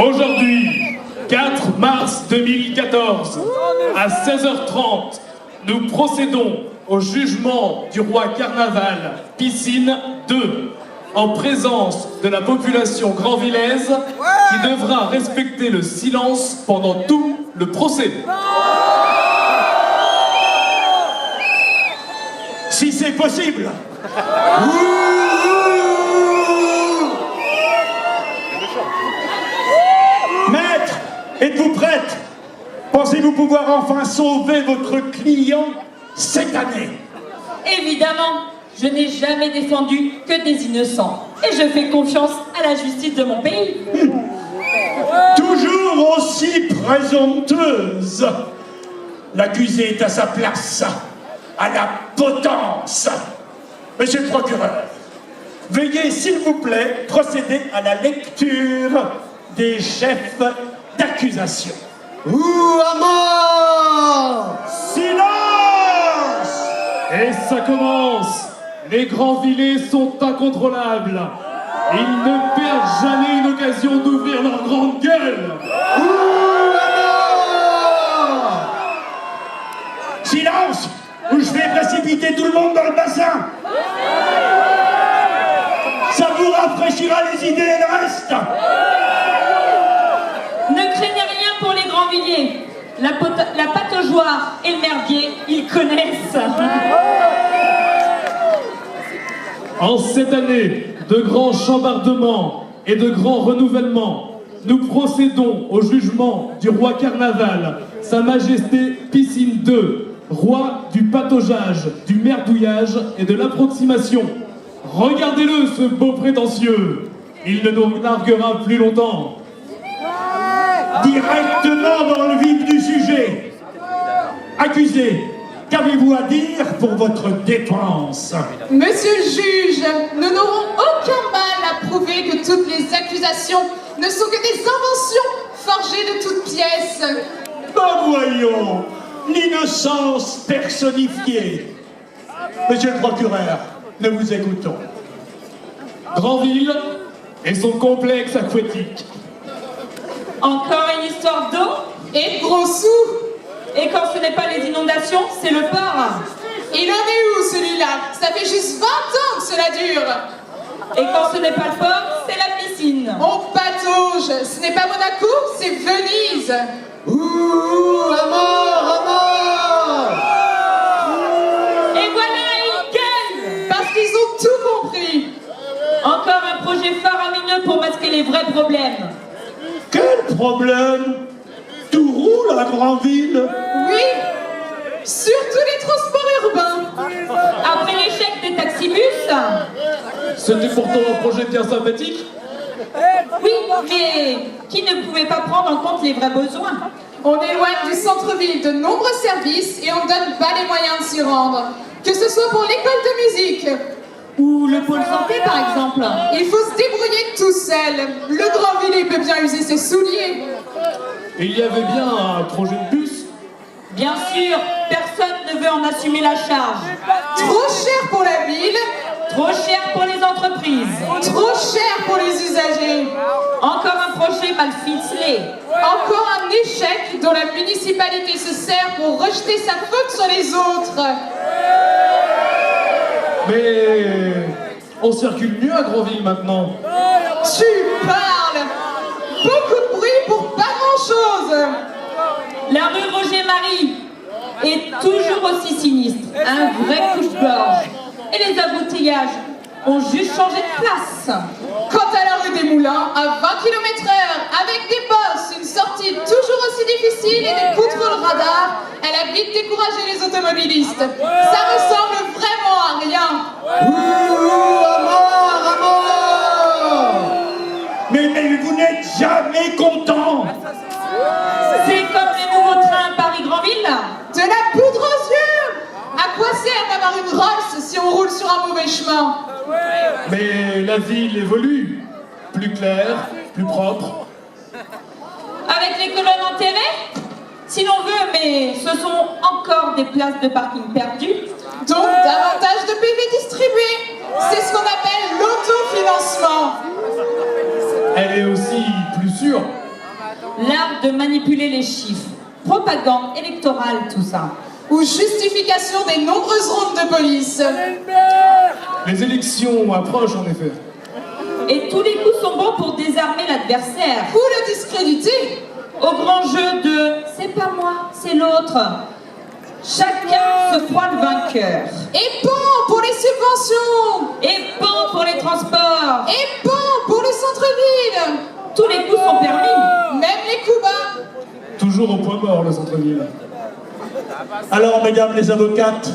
Aujourd'hui, 4 mars 2014, à 16h30, nous procédons au jugement du roi Carnaval, piscine 2, en présence de la population grandvillaise qui devra respecter le silence pendant tout le procès. Si c'est possible. Maître, êtes-vous prête? Pensez-vous pouvoir enfin sauver votre client cette année? Évidemment, je n'ai jamais défendu que des innocents. Et je fais confiance à la justice de mon pays. Toujours aussi présomptueuse. L'accusé est à sa place, à la potence. Monsieur le procureur, veuillez s'il vous plaît procéder à la lecture des chefs d'accusation. Ou à mort! Silence! Et ça commence. Les Grandvillais sont incontrôlables. Ils ne perdent jamais une occasion d'ouvrir leur grande gueule. Ou à mort! Silence! Ou je vais précipiter tout le monde dans le bassin. Ça vous rafraîchira les idées et le reste. Ne craignez rien pour les Grandvilliers. La pataugeoire et le merdier, ils connaissent. En cette année de grands chambardements et de grands renouvellements, nous procédons au jugement du roi Carnaval, Sa Majesté Piscine 2, roi du pataugeage, du merdouillage et de l'approximation. Regardez-le, ce beau prétentieux. Il ne nous larguera plus longtemps. Directement dans le vif du sujet. Accusé, qu'avez-vous à dire pour votre défense? Monsieur le juge, nous n'aurons aucun mal à prouver que toutes les accusations ne sont que des inventions forgées de toutes pièces. Ben voyons, l'innocence personnifiée. Monsieur le procureur, nous vous écoutons. Grandville et son complexe aquatique. Encore une histoire d'eau? Et de gros sous. Et quand ce n'est pas les inondations, c'est le port. Il en est où celui-là? Ça fait juste 20 ans que cela dure. Et quand ce n'est pas le port, c'est la piscine. On patauge. Ce n'est pas Monaco, c'est Venise. Ouh, à mort, à mort! Et voilà, ils gueulent. Parce qu'ils ont tout compris. Encore un projet faramineux pour masquer les vrais problèmes. Quel problème? Tout roule à Grandville? Oui, surtout les transports urbains. Après l'échec des taxibus. C'était pourtant un projet bien sympathique. Oui, mais qui ne pouvait pas prendre en compte les vrais besoins. On éloigne du centre-ville de nombreux services et on ne donne pas les moyens de s'y rendre. Que ce soit pour l'école de musique. Ou le pôle santé, par exemple. Il faut se débrouiller tout seul. Le Grandvillais peut bien user ses souliers. Et il y avait bien un projet de bus. Bien sûr, personne ne veut en assumer la charge. Trop cher pour la ville, Trop cher pour les entreprises. trop cher pour les usagers. Encore un projet mal ficelé. Encore un échec dont la municipalité se sert pour rejeter sa faute sur les autres. Mais on circule mieux à Grandville maintenant. Tu parles. Beaucoup de bruit pour pas grand-chose. La rue Roger-Marie est toujours aussi sinistre. Un vrai couche-gorge. Et les embouteillages ont juste changé de place. Quant à la rue des Moulins, à 20 km/h, avec des bosses, une sortie toujours aussi difficile et des contrôles radars, elle a vite découragé les automobilistes. Ça ressemble vraiment à rien. Ouh, à mort, à mort! Mais vous n'êtes jamais content. C'est comme les nouveaux trains Paris-Grandville. De la poudre aux yeux. À quoi sert d'avoir une Rolls si on roule sur un mauvais chemin? Mais la ville évolue. Plus claire, plus propre. Avec les colonnes enterrées? Si l'on veut, mais ce sont encore des places de parking perdues. Donc davantage de PV distribués. C'est ce qu'on appelle l'autofinancement. Elle est aussi plus sûre. L'art de manipuler les chiffres. Propagande électorale, tout ça. Ou justification des nombreuses rondes de police. Les élections approchent en effet. Et tous les coups sont bons pour désarmer l'adversaire. Ou le discréditer. Au grand jeu de « c'est pas moi, c'est l'autre ». Chacun se croit le vainqueur. Et bon pour les subventions. Et bon pour les transports. Et bon pour les centres-villes. Tous les coups sont permis. Même les coups bas. Toujours au point mort, le centre-ville. Alors, mesdames les avocates,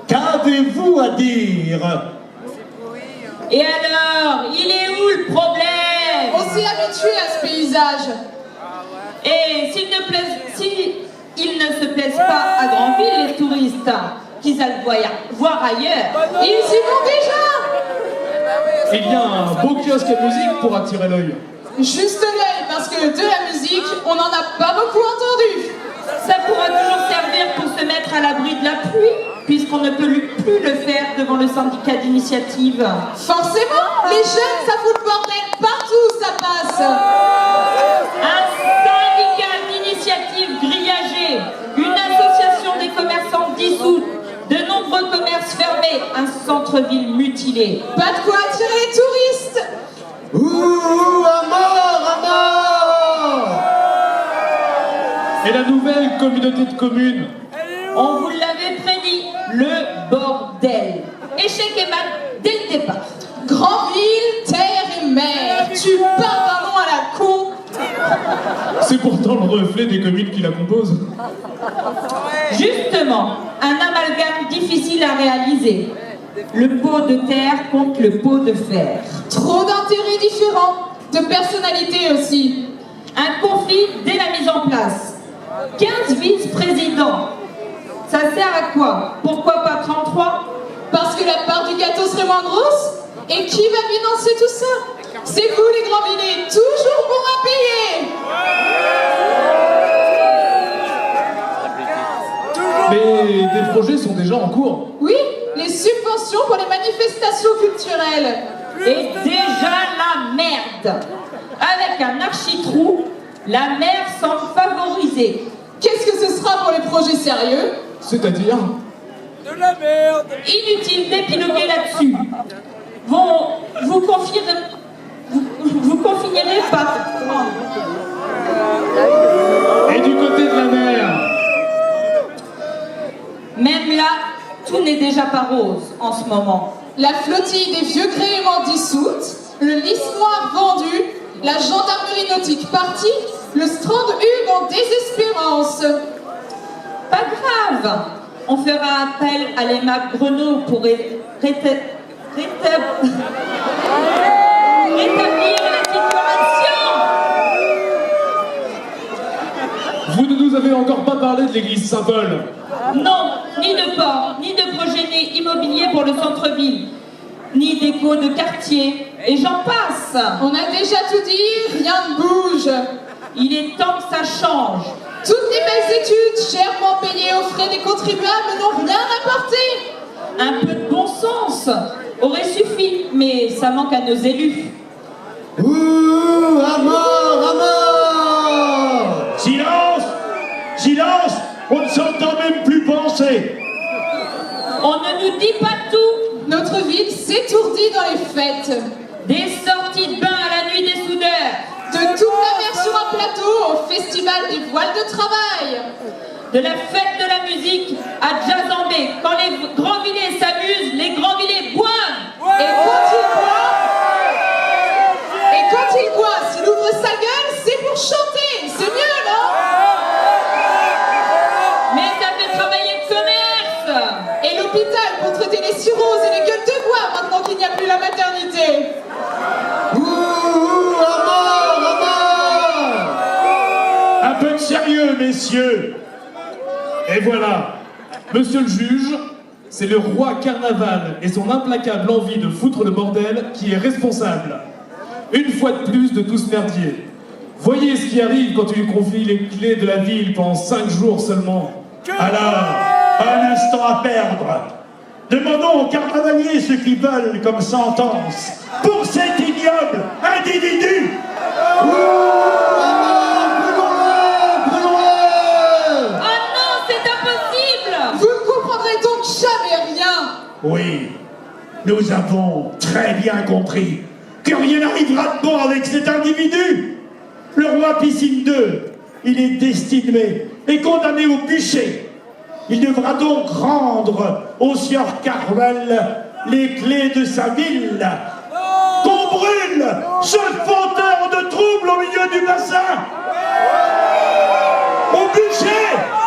qu'avez-vous à dire? Et alors, il est où le problème? On s'est habitué à ce paysage. Et s'il ne se plaisent pas à Granville, les touristes, qu'ils aillent voir ailleurs. Ils y vont déjà. Il y a un beau kiosque à musique pour attirer l'œil. Juste l'œil, parce que de la musique, on n'en a pas beaucoup entendu. Ça pourra toujours servir pour se mettre à l'abri de la pluie, puisqu'on ne peut plus le faire devant le syndicat d'initiative. Forcément, les jeunes, ça fout le bordel partout où ça passe. Un syndicat d'initiative grillagé, une association des commerçants dissoute, de nombreux commerces fermés, un centre-ville mutilé. Pas de quoi attirer les touristes. Ouh, à mort, à mort! Et la nouvelle communauté de communes? On vous l'avait prédit, le bordel. Échec et mat dès le départ. Granville, terre et mer. Tu parles d'un nom à la con. C'est pourtant le reflet des communes qui la composent. Justement, un amalgame difficile à réaliser. Le pot de terre contre le pot de fer. Trop d'intérêts différents, de personnalités aussi. Un conflit dès la mise en place. 15 vice-présidents. Ça sert à quoi? Pourquoi pas 33? Parce que la part du gâteau serait moins grosse. Et qui va financer tout ça? C'est vous les Granvillais, toujours bons à payer. Mais des projets sont déjà en cours. Oui, les subventions pour les manifestations culturelles. Et déjà la merde. Avec un architrou, la mer semble favorisée. Qu'est-ce que ce sera pour les projets sérieux? C'est-à-dire? De la merde. Inutile d'épiloguer là-dessus. Vous confinierez pas. Et du côté de la mer? Même là, tout n'est déjà pas rose en ce moment. La flottille des vieux gréements dissoute, le lys noir vendu, la gendarmerie nautique partie, le Strand Hugues en désespérance. Pas grave, on fera appel à l'aimable Grenot pour rétablir la situation. Vous ne nous avez encore pas parlé de l'église Saint-Paul. Non, ni de port, ni de projet immobilier pour le centre-ville, ni d'écho de quartier, et j'en passe. On a déjà tout dit, rien ne bouge. Il est temps que ça change. Toutes les belles études, chèrement payées aux frais des contribuables, n'ont rien apporté. Un peu de bon sens aurait suffi, mais ça manque à nos élus. Ouh, à mort, à mort! Silence! Silence! On ne s'entend même plus penser. On ne nous dit pas tout. Notre ville s'étourdit dans les fêtes. Des sorties de bain à la nuit des soudeurs. De toute la mer sur un plateau au festival des voiles de travail. De la fête de la musique à Jazambé. Quand les Granvillais s'amusent, les Granvillais boivent. Et quand il boit, s'il ouvre sa gueule, c'est pour chanter. C'est mieux, non? Mais ça fait travailler le commerce. Et l'hôpital pour traiter les cirrhoses et les gueules de bois maintenant qu'il n'y a plus la maternité. Ouh, à mort, à mort! Un peu de sérieux, messieurs. Et voilà, monsieur le juge, c'est le roi Carnaval et son implacable envie de foutre le bordel qui est responsable. Une fois de plus de tout ce merdier. Voyez ce qui arrive quand tu lui confies les clés de la ville pendant 5 jours seulement. Alors, un instant à perdre. Demandons aux carnavaliers ce qu'ils veulent comme sentence pour cet ignoble individu. Ouh, à mort, Oui, nous avons très bien compris que rien n'arrivera de bon avec cet individu. Le roi Piscine II, il est destiné et condamné au bûcher. Il devra donc rendre au sieur Carvel les clés de sa ville. Qu'on brûle ce fauteur de troubles au milieu du bassin. Au bûcher.